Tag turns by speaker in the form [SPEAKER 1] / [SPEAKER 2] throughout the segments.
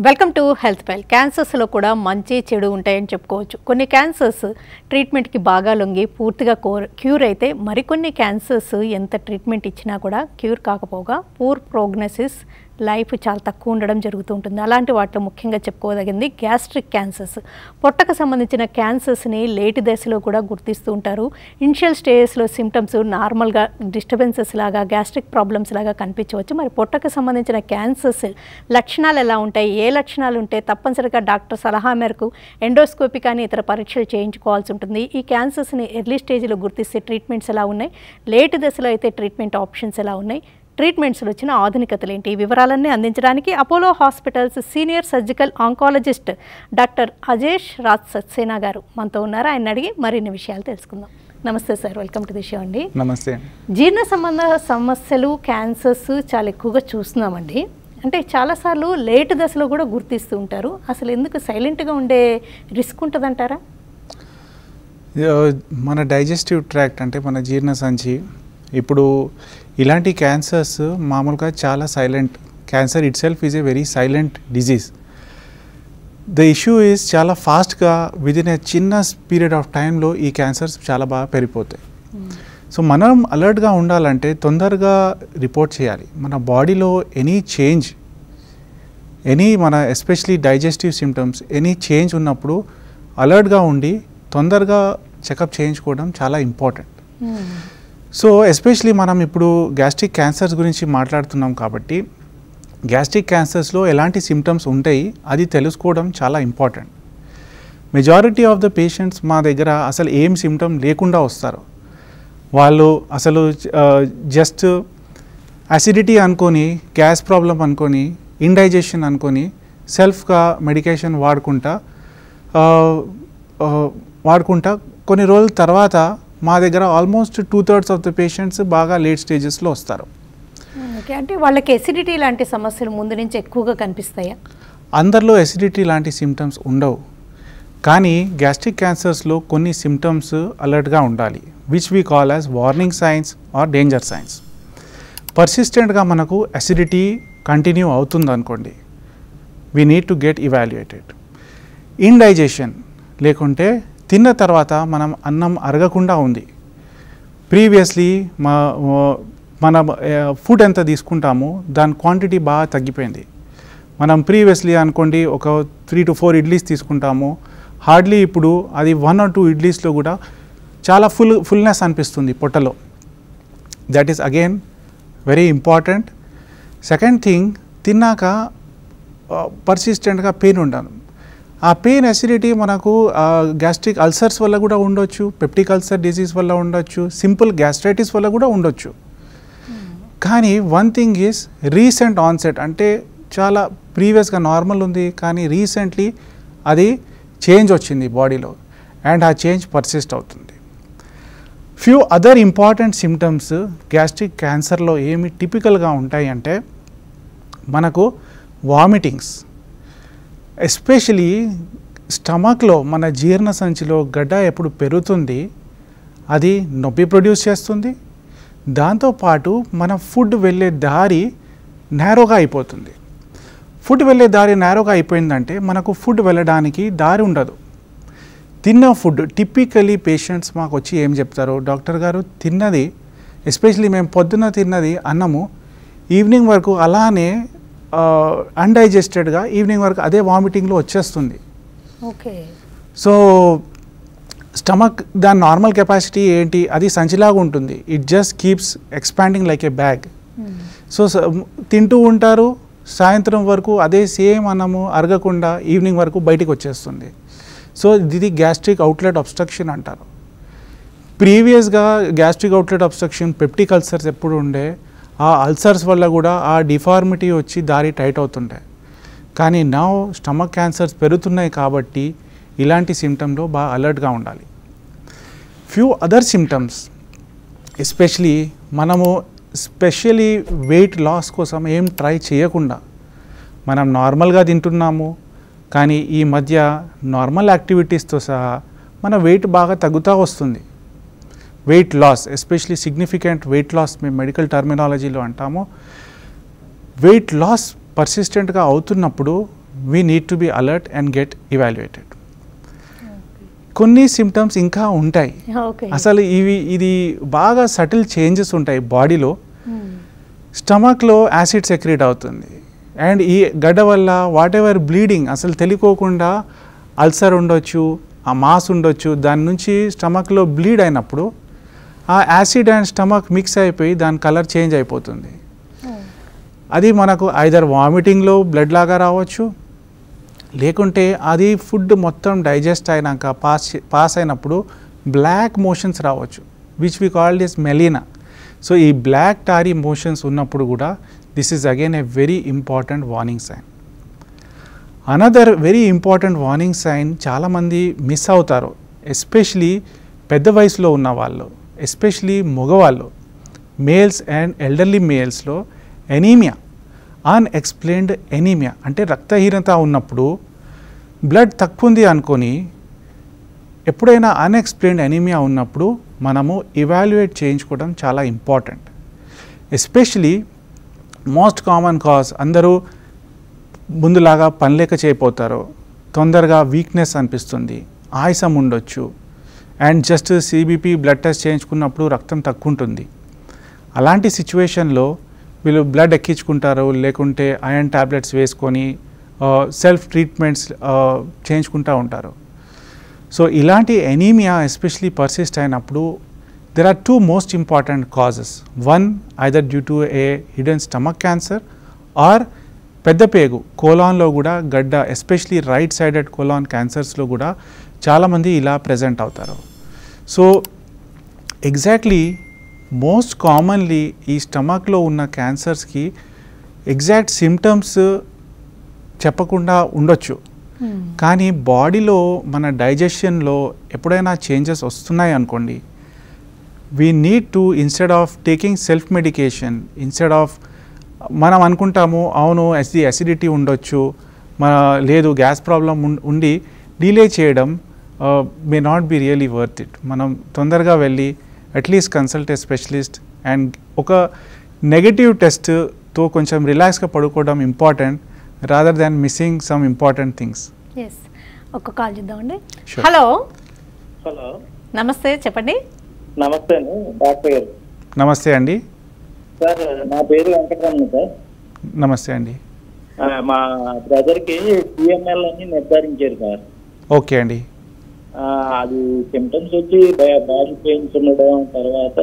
[SPEAKER 1] Welcome to health file. క్యాన్సర్స్లో కూడా మంచి చెడు ఉంటాయని చెప్పుకోవచ్చు. కొన్ని క్యాన్సర్స్ ట్రీట్మెంట్కి బాగా లొంగి పూర్తిగా క్యూర్ అయితే, మరికొన్ని క్యాన్సర్స్ ఎంత ట్రీట్మెంట్ ఇచ్చినా కూడా క్యూర్ కాకపోగా పూర్ ప్రోగ్నోసిస్, లైఫ్ చాలా తక్కువ ఉండడం జరుగుతూ ఉంటుంది. అలాంటి వాటిలో ముఖ్యంగా చెప్పుకోదగింది గ్యాస్ట్రిక్ క్యాన్సర్స్. పొట్టకు సంబంధించిన క్యాన్సర్స్ని లేటి దశలో కూడా గుర్తిస్తూ ఉంటారు. ఇనిషియల్ స్టేజెస్లో సిమ్టమ్స్ నార్మల్గా డిస్టర్బెన్సెస్ లాగా, గ్యాస్ట్రిక్ ప్రాబ్లమ్స్ లాగా కనిపించవచ్చు. మరి పొట్టకు సంబంధించిన క్యాన్సర్స్ లక్షణాలు ఎలా ఉంటాయి, ఏ లక్షణాలు ఉంటే తప్పనిసరిగా డాక్టర్ సలహా మేరకు ఎండోస్కోపీ కానీ ఇతర పరీక్షలు చేయించుకోవాల్సి ఉంటుంది. ఈ క్యాన్సర్స్ని ఎర్లీ స్టేజ్లో గుర్తిస్తే ట్రీట్మెంట్స్ ఎలా ఉన్నాయి, లేట్ దశలో అయితే ట్రీట్మెంట్ ఆప్షన్స్ ఎలా ఉన్నాయి, ట్రీట్మెంట్స్లో వచ్చిన ఆధునికతలు ఏంటి, ఈ వివరాలన్నీ అందించడానికి Apollo hospitals senior surgical oncologist doctor Ajesh Raj Saxena గారు మనతో ఉన్నారు. ఆయన అడిగి మరిన్ని విషయాలు తెలుసుకుందాం. నమస్తే sir, welcome to the show అండి.
[SPEAKER 2] నమస్తే.
[SPEAKER 1] జీర్ణ సంబంధ సమస్యలు, క్యాన్సర్స్ చాలా ఎక్కువగా చూస్తున్నామండి. అంటే చాలాసార్లు లేట్ దశలో కూడా గుర్తిస్తూ ఉంటారు. అసలు ఎందుకు సైలెంట్గా ఉండే రిస్క్ ఉంటుందంటారా?
[SPEAKER 2] మన డైజెస్టివ్ ట్రాక్ట్ అంటే మన జీర్ణ సంచి ఇప్పుడు ఇలాంటి క్యాన్సర్స్ మామూలుగా చాలా silent. Cancer it self is a very silent disease. The issue is చాలా ఫాస్ట్గా విదిన్ ఏ చిన్న పీరియడ్ ఆఫ్ టైంలో ఈ క్యాన్సర్స్ చాలా బాగా పెరిగిపోతాయి. సో మనం అలర్ట్గా ఉండాలంటే తొందరగా రిపోర్ట్ చేయాలి. మన బాడీలో ఎనీ చేంజ్, మన especially digestive symptoms any change ఉన్నప్పుడు అలర్ట్గా ఉండి తొందరగా చెకప్ చేయించుకోవడం చాలా ఇంపార్టెంట్. సో ఎస్పెషలీ మనం ఇప్పుడు గ్యాస్ట్రిక్ క్యాన్సర్స్ గురించి మాట్లాడుతున్నాం కాబట్టి గ్యాస్ట్రిక్ క్యాన్సర్స్లో ఎలాంటి సిమ్టమ్స్ ఉంటాయి అది తెలుసుకోవడం చాలా important. Majority of the patients మా దగ్గర అసలు ఏం సిమ్టమ్ లేకుండా వస్తారు. వాళ్ళు అసలు జస్ట్ అసిడిటీ అనుకొని, గ్యాస్ ప్రాబ్లం అనుకొని, ఇండైజెషన్ అనుకొని సెల్ఫ్గా మెడికేషన్ వాడుకుంటా కొన్ని రోజుల తర్వాత మా దగ్గర ఆల్మోస్ట్ 2/3 ఆఫ్ ద పేషెంట్స్ బాగా లేట్ స్టేజెస్లో వస్తారు.
[SPEAKER 1] ఓకే, అంటే వాళ్ళకి ఎసిడిటీ లాంటి సమస్యలు ముందు నుంచి ఎక్కువగా కనిపిస్తాయా?
[SPEAKER 2] అందరిలో ఎసిడిటీ లాంటి సిమ్టమ్స్ ఉండవు, కానీ గ్యాస్ట్రిక్ క్యాన్సర్స్లో కొన్ని సిమ్టమ్స్ అలర్ట్గా ఉండాలి, which we call as warning signs or danger signs. పర్సిస్టెంట్గా మనకు అసిడిటీ కంటిన్యూ అవుతుంది అనుకోండి, we need to get evaluated. Indigestion లేకుంటే తిన్న తర్వాత మనం అన్నం అరగకుండా ఉంది, ప్రీవియస్లీ మన ఫుడ్ ఎంత తీసుకుంటామో దాని క్వాంటిటీ బాగా తగ్గిపోయింది. మనం ప్రీవియస్లీ అనుకోండి ఒక 3 to 4 ఇడ్లీస్ తీసుకుంటాము, హార్డ్లీ ఇప్పుడు అది 1 or 2 ఇడ్లీస్లో కూడా చాలా ఫుల్నెస్ అనిపిస్తుంది పొట్టలో. That is again very important. Second thing, తిన్నాక పర్సిస్టెంట్గా పెయిన్ ఉండదు. ఆ పెయిన్ అసిడిటీ మనకు గ్యాస్ట్రిక్ అల్సర్స్ వల్ల కూడా ఉండొచ్చు, పెప్టిక్ అల్సర్ డిసీజ్ వల్ల ఉండొచ్చు, సింపుల్ గ్యాస్ట్రైటిస్ వల్ల కూడా ఉండొచ్చు. కానీ one thing is recent onset, అంటే చాలా ప్రీవియస్గా నార్మల్ ఉంది కానీ రీసెంట్లీ అది చేంజ్ వచ్చింది బాడీలో అండ్ ఆ చేంజ్ పర్సిస్ట్ అవుతుంది. Few other important symptoms gastric క్యాన్సర్లో ఏమి టిపికల్గా ఉంటాయి అంటే మనకు వామిటింగ్స్, ఎస్పెషలీ స్టమక్లో మన జీర్ణ సంచిలో గడ్డ ఎప్పుడు పెరుగుతుంది అది నొప్పి ప్రొడ్యూస్ చేస్తుంది. దాంతోపాటు మన ఫుడ్ వెళ్ళే దారి నేరోగా అయిపోతుంది. ఫుడ్ వెళ్ళే దారి నేరోగా అయిపోయిందంటే మనకు ఫుడ్ వెళ్ళడానికి దారి ఉండదు. తిన్న ఫుడ్ టిపికలీ పేషెంట్స్ మాకు వచ్చి ఏం చెప్తారు, డాక్టర్ గారు తిన్నది, ఎస్పెషలీ మేము పొద్దున్న తిన్నది అన్నము ఈవినింగ్ వరకు అలానే అన్డైజెస్టెడ్గా ఈవినింగ్ వరకు అదే వామిటింగ్లో వచ్చేస్తుంది.
[SPEAKER 1] ఓకే,
[SPEAKER 2] సో స్టమక్ దాని నార్మల్ కెపాసిటీ ఏంటి, అది సంచిలాగా ఉంటుంది, it just keeps expanding like A bag. So తింటూ ఉంటారు, సాయంత్రం వరకు అదే సేమ్ అన్నము అరగకుండా ఈవినింగ్ వరకు బయటికి వచ్చేస్తుంది. సో ఇది గ్యాస్ట్రిక్ అవుట్లెట్ అబ్స్ట్రక్షన్ అంటారు. ప్రీవియస్గా gastric outlet obstruction, peptic ulcers ఎప్పుడు ఉండే, ఆ అల్సర్స్ వల్ల కూడా ఆ డిఫార్మిటీ వచ్చి దారి టైట్ అవుతుంటాయి. కానీ నౌ స్టమక్ క్యాన్సర్స్ పెరుగుతున్నాయి కాబట్టి ఇలాంటి సిమ్టంలో బాగా అలర్ట్గా ఉండాలి. ఫ్యూ అదర్ సిమ్టమ్స్, ఎస్పెషలీ మనము స్పెషలీ వెయిట్ లాస్ కోసం ఏం ట్రై చేయకుండా మనం నార్మల్గా తింటున్నాము, కానీ ఈ మధ్య నార్మల్ యాక్టివిటీస్తో సహా మన వెయిట్ బాగా తగ్గుతూ వస్తుంది. Weight loss, especially significant weight loss మేము మెడికల్ టర్మినాలజీలో అంటాము. వెయిట్ లాస్ పర్సిస్టెంట్గా అవుతున్నప్పుడు we need to be alert and get evaluated. కొన్ని సిమ్టమ్స్ ఇంకా ఉంటాయి. అసలు ఇది బాగా సటిల్ చేంజెస్ ఉంటాయి బాడీలో. స్టమక్లో యాసిడ్ సెక్రేట్ అవుతుంది అండ్ ఈ గడ్డ వల్ల వాట్ ఎవర్ బ్లీడింగ్ అసలు తెలియకోకుండా అల్సర్ ఉండొచ్చు, ఆ మాస్ ఉండొచ్చు, దాని నుంచి స్టమక్లో బ్లీడ్ అయినప్పుడు ఆ యాసిడ్ అండ్ స్టమక్ మిక్స్ అయిపోయి దాని కలర్ చేంజ్ అయిపోతుంది. అది మనకు ఐదర్ వామిటింగ్లో బ్లడ్ లాగా రావచ్చు, లేకుంటే అది ఫుడ్ మొత్తం డైజెస్ట్ అయినాక పాస్ అయినప్పుడు బ్లాక్ మోషన్స్ రావచ్చు, which we called is melaena. So ఈ బ్లాక్ టారీ మోషన్స్ ఉన్నప్పుడు కూడా this is again a very important warning sign. Another very important warning sign చాలామంది మిస్ అవుతారు, ఎస్పెషలీ పెద్ద వయసులో ఉన్న వాళ్ళు, ఎస్పెషలీ మగవాళ్ళు, మేల్స్ అండ్ ఎల్డర్లీ మేల్స్లో ఎనీమియా, అన్ఎక్స్ప్లెయిన్డ్ ఎనీమియా అంటే రక్తహీనత ఉన్నప్పుడు బ్లడ్ తక్కువ ఉంది అనుకొని ఎప్పుడైనా అన్ఎక్స్ప్లెయిన్డ్ ఎనీమియా ఉన్నప్పుడు మనము ఇవాల్యుయేట్ చేయించుకోవడం చాలా important. Especially most common cause అందరూ ముందులాగా పనిలేక చేయపోతారు, తొందరగా వీక్నెస్ అనిపిస్తుంది, ఆయాసం ఉండొచ్చు and just CBP blood test చేయించుకున్నప్పుడు రక్తం తక్కువ ఉంటుంది. అలాంటి సిచ్యువేషన్లో వీళ్ళు బ్లడ్ ఎక్కించుకుంటారు, లేకుంటే ఐరన్ ట్యాబ్లెట్స్ వేసుకొని సెల్ఫ్ ట్రీట్మెంట్స్ చేయించుకుంటూ ఉంటారు. సో ఇలాంటి ఎనీమియా ఎస్పెషలీ పర్సిస్ట్ అయినప్పుడు there are 2 most important causes. One either due to a hidden stomach cancer or పెద్ద పేగు కోలాన్లో కూడా గడ్డ, ఎస్పెషలీ రైట్ సైడెడ్ కోలాన్ క్యాన్సర్స్లో కూడా చాలామంది ఇలా ప్రెజెంట్ అవుతారు. సో ఎగ్జాక్ట్లీ మోస్ట్ కామన్లీ ఈ స్టమక్లో ఉన్న క్యాన్సర్స్కి ఎగ్జాక్ట్ సిమ్టమ్స్ చెప్పకుండా ఉండొచ్చు, కానీ బాడీలో మన డైజెషన్లో ఎప్పుడైనా చేంజెస్ వస్తున్నాయి అనుకోండి, we need to instead of taking self medication, instead of మనం అనుకుంటాము అవును అసిడిటీ ఉండొచ్చు, లేదు గ్యాస్ ప్రాబ్లం ఉండి డిలే చేయడం may not be really worth it. మనం తొందరగా వెళ్ళి at least consult a specialist and ఒక నెగటివ్ టెస్ట్తో కొంచెం రిలాక్స్గా పడుకోవడం important rather than missing some important things.
[SPEAKER 1] Yes, ఒక కాల్ చేద్దామండి. హలో.
[SPEAKER 3] హలో,
[SPEAKER 1] నమస్తే, చెప్పండి.
[SPEAKER 3] నమస్తే అండి, డాక్టర్ గారు.
[SPEAKER 2] నమస్తే అండి.
[SPEAKER 3] సార్ నా పేరు వెంకటరమణ సార్.
[SPEAKER 2] నమస్తే అండి.
[SPEAKER 3] మా బ్రదర్కి సిఎంఎల్ అని నిర్ధారించారు సార్.
[SPEAKER 2] ఓకే అండి.
[SPEAKER 3] అది సిమ్టమ్స్ వచ్చి బాడీ పెయిన్స్ ఉండడం, తర్వాత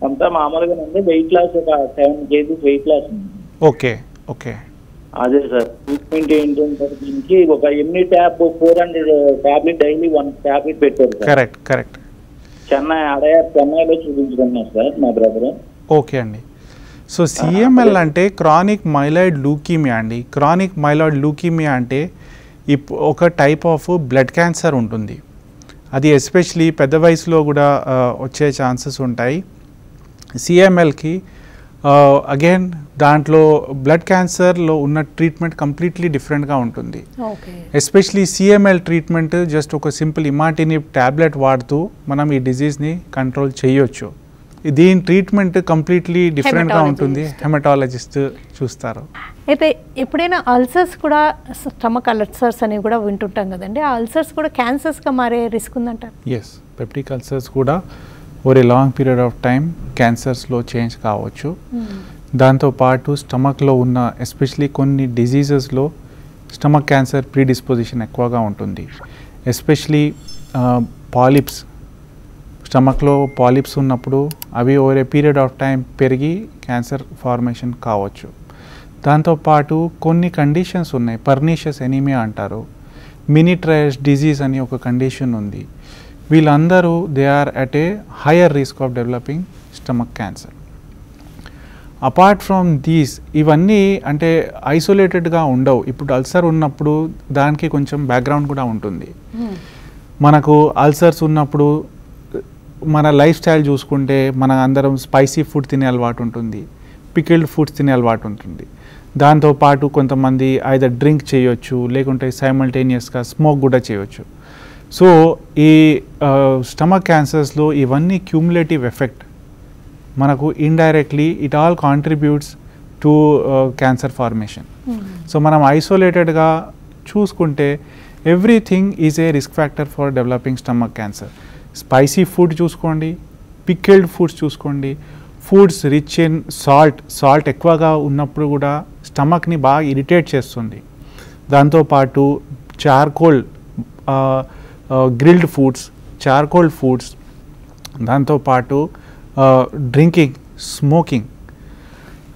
[SPEAKER 3] అంతా మామూలుగా ఉంది. వెయిట్ లాస్ ఒక 7 kgs వెయిట్ లాస్ ఉంది.
[SPEAKER 2] Okay okay.
[SPEAKER 3] అదే సార్ ట్రీట్మెంట్ ఏంటంటారు దీనికి? ఒక ఎన్ని 400 టాబ్లెట్ డైలీ 1 టాబ్లెట్ పెట్టారు సార్.
[SPEAKER 2] Correct correct.
[SPEAKER 3] చెన్నైలో చూపించుకున్నారు సార్ మా బ్రదర్.
[SPEAKER 2] ఓకే అండి. సో సిఎంఎల్ అంటే క్రానిక్ మైలాయిడ్ లూకీమియా అండి. క్రానిక్ మైలాయిడ్ లూకీమియా అంటే ఒక టైప్ ఆఫ్ బ్లడ్ క్యాన్సర్ ఉంటుంది. అది ఎస్పెషలీ పెద్ద వయసులో కూడా వచ్చే ఛాన్సెస్ ఉంటాయి. సిఎంఎల్కి అగైన్ దాంట్లో బ్లడ్ క్యాన్సర్లో ఉన్న ట్రీట్మెంట్ కంప్లీట్లీ డిఫరెంట్గా ఉంటుంది. ఎస్పెషలీ సిఎంఎల్ ట్రీట్మెంట్ జస్ట్ ఒక సింపుల్ ఇమాటినిబ్ ట్యాబ్లెట్ వాడుతూ మనం ఈ డిజీజ్ని కంట్రోల్ చేయొచ్చు. దీని ట్రీట్మెంట్ కంప్లీట్లీ డిఫరెంట్గా ఉంటుంది, హెమటాలజిస్ట్ చూస్తారు.
[SPEAKER 1] అయితే ఎప్పుడైనా అల్సర్స్ కూడా, స్టమక్ అల్సర్స్ అనేవి కూడా వింటుంటాం కదండి, ఆ అల్సర్స్ కూడా క్యాన్సర్స్గా మారే రిస్క్ ఉందంటారు?
[SPEAKER 2] ఎస్, పెప్టిక్ అల్సర్స్ కూడా over a long period of time క్యాన్సర్స్లో చేంజ్ కావచ్చు. దాంతోపాటు స్టమక్లో ఉన్న ఎస్పెషలీ కొన్ని డిజీజెస్లో స్టమక్ క్యాన్సర్ ప్రీడిస్పోజిషన్ ఎక్కువగా ఉంటుంది. ఎస్పెషలీ పాలిప్స్, స్టమక్లో పాలిప్స్ ఉన్నప్పుడు అవి over a period of time పెరిగి క్యాన్సర్ ఫార్మేషన్ కావచ్చు. దాంతోపాటు కొన్ని కండిషన్స్ ఉన్నాయి, పర్నీషియస్ ఎనీమియా అంటారు, మినిట్రయస్ డిజీజ్ అని ఒక కండిషన్ ఉంది. వీళ్ళందరూ they are at a higher risk of developing stomach cancer. Apart from these ఇవన్నీ అంటే ఐసోలేటెడ్గా ఉండవు. ఇప్పుడు అల్సర్ ఉన్నప్పుడు దానికి కొంచెం బ్యాక్గ్రౌండ్ కూడా ఉంటుంది. మనకు అల్సర్స్ ఉన్నప్పుడు మన లైఫ్ స్టైల్ చూసుకుంటే మన అందరం స్పైసీ ఫుడ్ తినే అలవాటు ఉంటుంది, పికిల్డ్ ఫుడ్స్ తినే అలవాటు ఉంటుంది. దాంతోపాటు కొంతమంది ఐదర్ డ్రింక్ చేయొచ్చు, లేకుంటే సైమల్టేనియస్గా స్మోక్ కూడా చేయొచ్చు. సో ఈ స్టమక్ క్యాన్సర్స్లో ఇవన్నీ క్యూములేటివ్ ఎఫెక్ట్ మనకు indirectly it all contributes to cancer formation. So మనం ఐసోలేటెడ్గా చూసుకుంటే everything is a risk factor for developing stomach cancer. Spicy food చూసుకోండి, పికిల్డ్ ఫుడ్స్ చూసుకోండి, ఫుడ్స్ రిచ్ ఇన్ సాల్ట్ ఎక్కువగా ఉన్నప్పుడు కూడా స్టమక్ని బాగా ఇరిటేట్ చేస్తుంది. దాంతోపాటు charcoal grilled foods, charcoal foods, దాంతోపాటు drinking, smoking.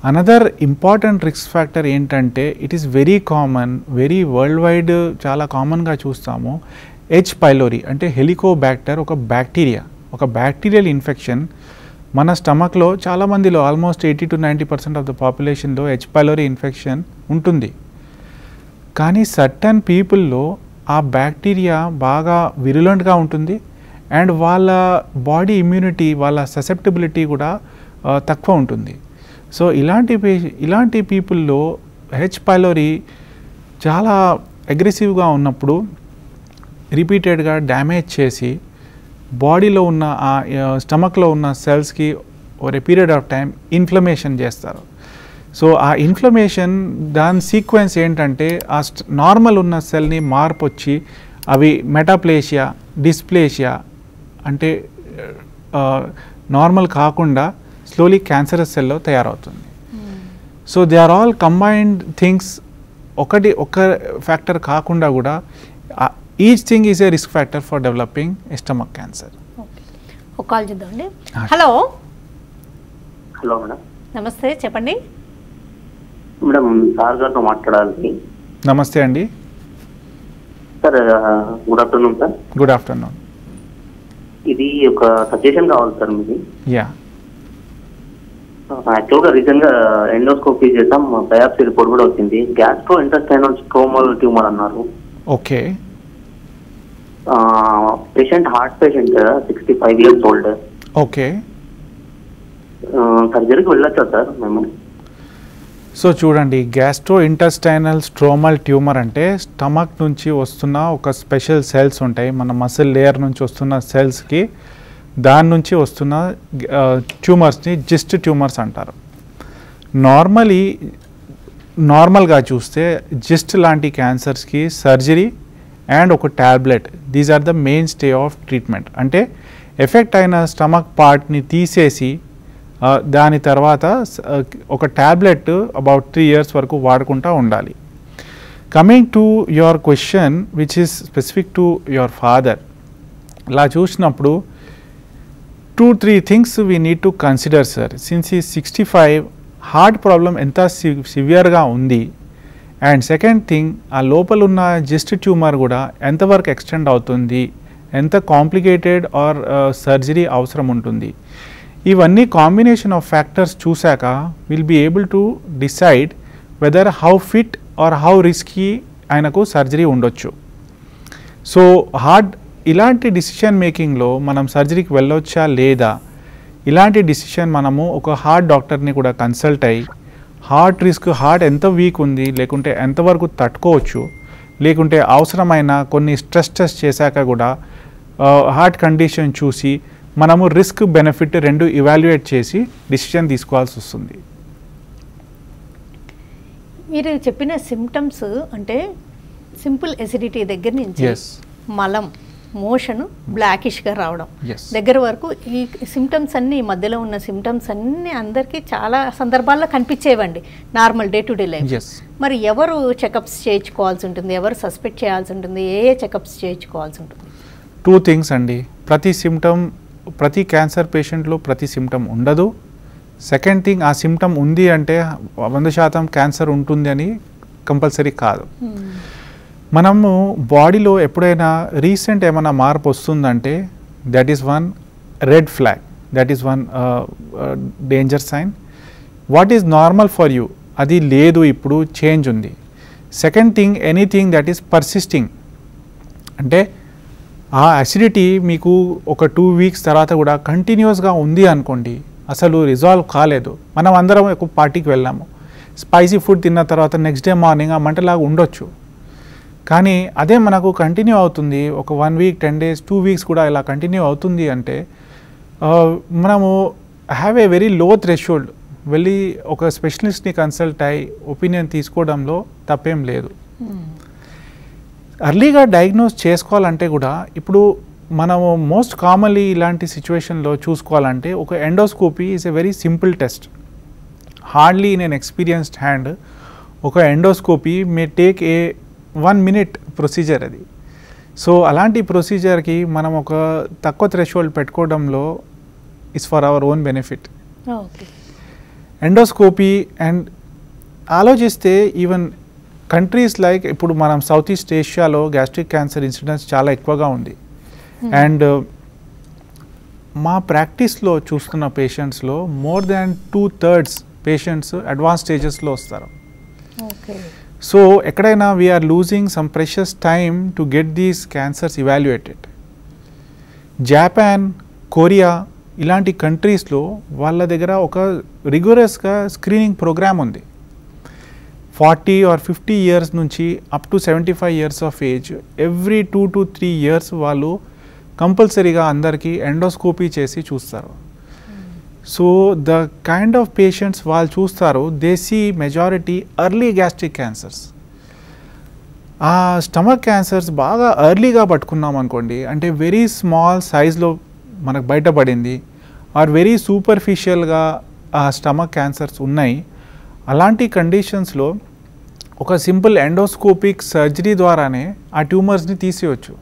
[SPEAKER 2] Another important risk factor ఏంటంటే it is very common, very worldwide చాలా కామన్గా చూస్తాము. హెచ్ పైలోరీ అంటే హెలికోబ్యాక్టర్, ఒక బ్యాక్టీరియా, ఒక బ్యాక్టీరియల్ ఇన్ఫెక్షన్ మన స్టమక్లో చాలామందిలో ఆల్మోస్ట్ 80 to 90% ఆఫ్ ద పాపులేషన్లో హెచ్ పైలోరీ ఇన్ఫెక్షన్ ఉంటుంది. కానీ సర్టన్ పీపుల్లో ఆ బ్యాక్టీరియా బాగా విరులెంట్గా ఉంటుంది అండ్ వాళ్ళ బాడీ ఇమ్యూనిటీ, వాళ్ళ ససెప్టబిలిటీ కూడా తక్కువ ఉంటుంది. సో ఇలాంటి పీపుల్లో హెచ్ పైలోరీ చాలా అగ్రెసివ్గా ఉన్నప్పుడు రిపీటెడ్గా డ్యామేజ్ చేసి బాడీలో ఉన్న స్టమక్లో ఉన్న సెల్స్కి over a period of time inflammation చేస్తారు. సో ఆ ఇన్ఫ్లమేషన్ దాని సీక్వెన్స్ ఏంటంటే ఆ నార్మల్ ఉన్న సెల్ని మార్పు వచ్చి అవి మెటాప్లేషియా, డిస్ప్లేషియా అంటే నార్మల్ కాకుండా స్లోలీ క్యాన్సరస్ సెల్లో తయారవుతుంది. So they are all combined things. ఒక ఫ్యాక్టర్ కాకుండా కూడా each thing is a risk factor for developing stomach cancer.
[SPEAKER 1] ఒక కాల్ చేద్దామండి. Hello
[SPEAKER 4] hello madam.
[SPEAKER 1] నమస్తే, చెప్పండి
[SPEAKER 4] మేడం. సార్ గారితో మాట్లాడాలి.
[SPEAKER 2] నమస్తే అండి.
[SPEAKER 4] Sir good afternoon sir.
[SPEAKER 2] Good afternoon.
[SPEAKER 4] ఇది ఒక సజెషన్ కావాలి సార్ మీది.
[SPEAKER 2] యా,
[SPEAKER 4] యాక్చువల్గా రీసెంట్గా ఎండోస్కోపీ చేద్దాం, బయాప్సీ రిపోర్ట్ కూడా వచ్చింది. గ్యాస్ట్రో ఇంటెస్టైనల్ స్ట్రోమల్ ట్యూమర్ అన్నారు.
[SPEAKER 2] Okay.
[SPEAKER 4] Patient heart patient, 65 years old.
[SPEAKER 2] Okay.
[SPEAKER 4] సర్జరీకి వెళ్ళొచ్చా సార్ మేము?
[SPEAKER 2] సో చూడండి, గ్యాస్ట్రో ఇంటెస్టైనల్ స్ట్రోమల్ ట్యూమర్ అంటే స్టమక్ నుంచి వస్తున్న ఒక స్పెషల్ సెల్స్ ఉంటాయి, మన మసిల్ లేయర్ నుంచి వస్తున్న సెల్స్కి దాని నుంచి వస్తున్న ట్యూమర్స్ని జిస్ట్ ట్యూమర్స్ అంటారు. నార్మల్గా చూస్తే జిస్ట్ లాంటి క్యాన్సర్స్కి సర్జరీ అండ్ ఒక tablet, these are the mainstay of treatment. అంటే ఎఫెక్ట్ అయిన స్టమక్ పార్ట్ని తీసేసి దాని తర్వాత ఒక ట్యాబ్లెట్ అబౌట్ 3 years వరకు వాడుకుంటూ ఉండాలి. Coming to your question which is specific to your father, ఇలా చూసినప్పుడు 2-3 things we need to consider sir. Since he is 65, heart problem ఎంత సివియర్గా ఉంది అండ్ సెకండ్ థింగ్ ఆ లోపల ఉన్న జిస్ట్ ట్యూమర్ కూడా ఎంతవరకు ఎక్స్టెండ్ అవుతుంది, ఎంత కాంప్లికేటెడ్ ఆర్ సర్జరీ అవసరం ఉంటుంది, ఇవన్నీ కాంబినేషన్ ఆఫ్ ఫ్యాక్టర్స్ చూశాక will be able to decide whether how fit or how risky ఆయనకు సర్జరీ ఉండొచ్చు. సో ఇలాంటి డిసిషన్ మేకింగ్లో మనం సర్జరీకి వెళ్ళొచ్చా లేదా, ఇలాంటి డిసిషన్ మనము ఒక హార్ట్ డాక్టర్ని కూడా కన్సల్ట్ అయ్యి హార్ట్ ఎంత వీక్ ఉంది, లేకుంటే ఎంతవరకు తట్టుకోవచ్చు, లేకుంటే అవసరమైన కొన్ని స్ట్రెస్ టెస్ట్ చేశాక కూడా హార్ట్ కండిషన్ చూసి మనము రిస్క్ బెనిఫిట్ రెండు ఇవాల్యుయేట్ చేసి డిసిషన్ తీసుకోవాల్సి వస్తుంది.
[SPEAKER 1] మీరు చెప్పిన సిమ్టమ్స్ అంటే సింపుల్ ఎసిడిటీ దగ్గర నుంచి మలం, మోషన్ బ్లాకిష్గా రావడం దగ్గర వరకు ఈ సిమ్టమ్స్ అన్నీ, మధ్యలో ఉన్న సిమ్టమ్స్ అన్నీ అందరికీ చాలా సందర్భాల్లో కనిపించేవండి normal day to day life. మరి ఎవరు చెకప్స్ చేయించుకోవాల్సి ఉంటుంది, ఎవరు సస్పెక్ట్ చేయాల్సి ఉంటుంది, ఏ చెకప్స్ చేయించుకోవాల్సి ఉంటుంది?
[SPEAKER 2] 2 things అండి. ప్రతి క్యాన్సర్ పేషెంట్లో ప్రతి సిమ్టమ్ ఉండదు. సెకండ్ థింగ్, ఆ సిమ్టమ్ ఉంది అంటే 100% క్యాన్సర్ ఉంటుంది అని కంపల్సరీ కాదు. మనము బాడీలో ఎప్పుడైనా రీసెంట్ ఏమైనా మార్పు వస్తుందంటే that is one red flag, that is one danger sign. What is normal for you, అది లేదు, ఇప్పుడు చేంజ్ ఉంది. Second thing, anything that is persisting, అంటే ఆ అసిడిటీ మీకు ఒక 2 weeks తర్వాత కూడా కంటిన్యూస్గా ఉంది అనుకోండి, అసలు రిజాల్వ్ కాలేదు. మనం అందరం ఒక పార్టీకి వెళ్ళాము, స్పైసీ ఫుడ్ తిన్న తర్వాత నెక్స్ట్ డే మార్నింగ్ ఆ మంటలాగా ఉండొచ్చు, కానీ అదే మనకు కంటిన్యూ అవుతుంది ఒక 1 week, 10 days, 2 weeks కూడా ఇలా కంటిన్యూ అవుతుంది అంటే మనము have a very low threshold వెళ్ళి ఒక స్పెషలిస్ట్ని కన్సల్ట్ అయ్యి ఒపీనియన్ తీసుకోవడంలో తప్పేం లేదు. ఎర్లీగా డయాగ్నోస్ చేసుకోవాలంటే కూడా ఇప్పుడు మనము మోస్ట్ కామన్లీ ఇలాంటి సిచ్యువేషన్లో చూసుకోవాలంటే ఒక endoscopy is a very simple test. Hardly in an experienced hand ఒక endoscopy may take a 1 minute procedure అది. సో అలాంటి ప్రొసీజర్కి మనం ఒక తక్కువ థ్రెషోల్డ్ పెట్టుకోవడంలో is for our own benefit. Endoscopy and ఆలోచిస్తే ఈవెన్ కంట్రీస్ లైక్ ఇప్పుడు మనం సౌత్ ఈస్ట్ ఏషియాలో గ్యాస్ట్రిక్ క్యాన్సర్ ఇన్సిడెన్స్ చాలా ఎక్కువగా ఉంది. అండ్ మా ప్రాక్టీస్లో చూస్తున్న పేషెంట్స్లో మోర్ దాన్ 2/3 పేషెంట్స్ అడ్వాన్స్ స్టేజెస్లో వస్తారు. సో ఎక్కడైనా we are losing some precious time to get these cancers evaluated. Japan, Korea ఇలాంటి కంట్రీస్లో వాళ్ళ దగ్గర ఒక రిగరస్గా స్క్రీనింగ్ ప్రోగ్రామ్ ఉంది. 40 or 50 years నుంచి up to 75 years of age every 2 to 3 years వాళ్ళు కంపల్సరీగా అందరికీ ఎండోస్కోపీ చేసి చూస్తారు. So the kind of patients వాళ్ళు చూస్తారు, they see majority early gastric cancers. ఆ స్టమక్ క్యాన్సర్స్ బాగా ఎర్లీగా పట్టుకున్నాం అనుకోండి, అంటే వెరీ స్మాల్ సైజ్లో మనకు బయటపడింది ఆర్ వెరీ సూపర్ఫిషియల్గా ఆ స్టమక్ క్యాన్సర్స్ ఉన్నాయి. అలాంటి కండిషన్స్లో ఒక సింపుల్ ఎండోస్కోపిక్ సర్జరీ ద్వారానే ఆ ట్యూమర్స్ని తీసేయచ్చు.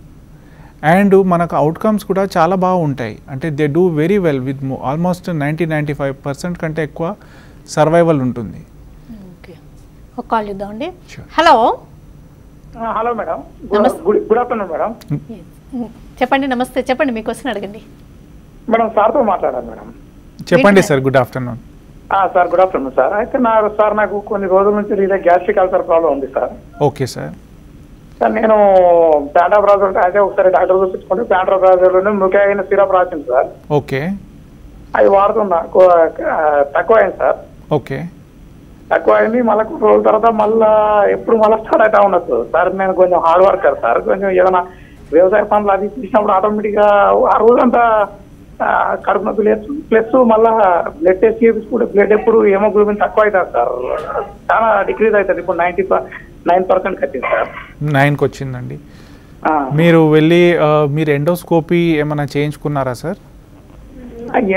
[SPEAKER 2] అండ్ మనకు అవుట్కమ్స్ కూడా చాలా బాగుంటాయి. అంటే they do very well with almost 90-95% కంటే ఎక్కువ సర్వైవల్ ఉంటుంది.
[SPEAKER 1] ఓకే, ఒక కాల్ ఇద్దామండి. Hello.
[SPEAKER 3] Hello madam, good afternoon madam.
[SPEAKER 1] చెప్పండి. నమస్తే, చెప్పండి, మీ క్వశ్చన్ అడగండి.
[SPEAKER 3] మేడం సార్తో మాట్లాడాలి మేడం.
[SPEAKER 2] చెప్పండి sir. Good afternoon.
[SPEAKER 3] Sir good afternoon sir. అయితే నాకు కొన్ని రోజుల నుంచి గ్యాస్ట్రిక్ అల్సర్ ప్రాబ్లం ఉంది సార్.
[SPEAKER 2] Okay sir.
[SPEAKER 3] సార్ నేను ప్యాంటాప్రాజోల్ అయితే ఒకసారి డాక్టర్ చూపించుకుంటే ప్యాంటాప్రాజోల్ ముఖ్యమైన సిరప్ రాసింది సార్.
[SPEAKER 2] ఓకే.
[SPEAKER 3] అది వాడుతున్నా, తక్కువ అయింది సార్.
[SPEAKER 2] ఓకే.
[SPEAKER 3] తక్కువ అయింది. మళ్ళీ కొన్ని రోజుల తర్వాత ఎప్పుడు స్టార్ట్ అవుతా ఉండదు సార్. నేను కొంచెం హార్డ్ వర్కర్ సార్. కొంచెం ఏదైనా వ్యవసాయ పనులు అది తీసినప్పుడు ఆటోమేటిక్గా ఆ రోజంతా కడుపు నొప్పి లేదు. ప్లస్ మళ్ళీ బ్లడ్ టెస్ట్ చేయించుకుంటే బ్లడ్ ఎప్పుడు హెమోగ్లోబిన్ తక్కువ అవుతుంది సార్. చాలా డిక్రీజ్ అవుతుంది. ఇప్పుడు 99% వచ్చింది సార్.
[SPEAKER 2] 9కి వచ్చిందండి. మీరు వెళ్ళి మీరు ఎండోస్కోపీ ఏమైనా చేయించుకున్నారా సార్?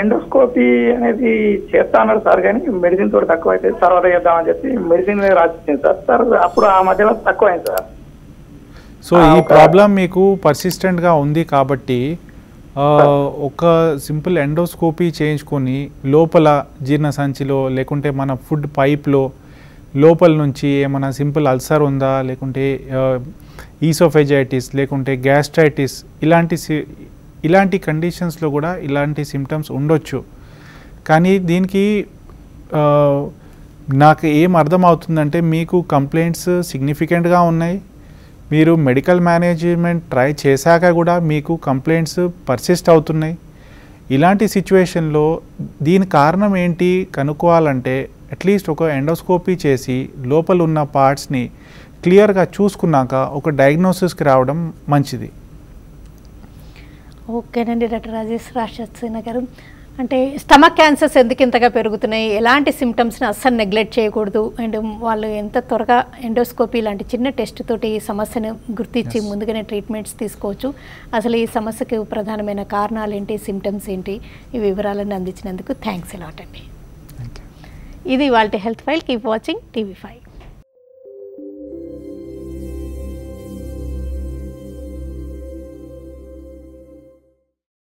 [SPEAKER 3] ఎండోస్కోపీ అనేది చేస్తా అన్నాడు సార్, కానీ మెడిసిన్ తోటి తక్కువ అవుతుంది, తర్వాత చేద్దామని చెప్పి మెడిసిన్ రాసిచ్చింది సార్. అప్పుడు ఆ మధ్యలో తక్కువ అయింది సార్.
[SPEAKER 2] సో ఈ ప్రాబ్లం మీకు పర్సిస్టెంట్గా ఉంది కాబట్టి ఒక సింపుల్ ఎండోస్కోపీ చేయించుకొని లోపల జీర్ణసంచిలో లేకుంటే మన ఫుడ్ పైప్లో లోపల నుంచి ఏమైనా సింపుల్ అల్సర్ ఉందా, లేకుంటే ఈసోఫెజైటిస్ లేకుంటే గ్యాస్ట్రైటిస్ ఇలాంటి కండిషన్స్లో కూడా ఇలాంటి సిమ్టమ్స్ ఉండొచ్చు. కానీ దీనికి నాకు ఏం అర్థమవుతుందంటే మీకు కంప్లైంట్స్ సిగ్నిఫికెంట్గా ఉన్నాయి. మీరు మెడికల్ మేనేజ్మెంట్ ట్రై చేశాక కూడా మీకు కంప్లైంట్స్ పర్సిస్ట్ అవుతున్నాయి. ఇలాంటి సిచ్యువేషన్లో దీని కారణం ఏంటి కనుక్కోవాలంటే అట్లీస్ట్ ఒక ఎండోస్కోపీ చేసి లోపల ఉన్న పార్ట్స్ని క్లియర్గా చూసుకున్నాక ఒక డయాగ్నోసిస్కి రావడం మంచిది.
[SPEAKER 1] ఓకేనండి. డాక్టర్ రాజేష్ రాజసేన గారు, అంటే స్టమక్ క్యాన్సర్స్ ఎందుకు ఇంతగా పెరుగుతున్నాయి, ఎలాంటి సిమ్టమ్స్ని అస్సలు నెగ్లెక్ట్ చేయకూడదు, అండ్ వాళ్ళు ఎంత త్వరగా ఎండోస్కోపీ లాంటి చిన్న టెస్ట్ తోటి ఈ సమస్యను గుర్తించి ముందుగానే ట్రీట్మెంట్స్ తీసుకోవచ్చు, అసలు ఈ సమస్యకు ప్రధానమైన కారణాలు ఏంటి, సిమ్టమ్స్ ఏంటి, ఈ వివరాలను అందించినందుకు థ్యాంక్స్ ఎలాట్ అండి. ఇది వాళ్ళ health file. Keep watching TV5.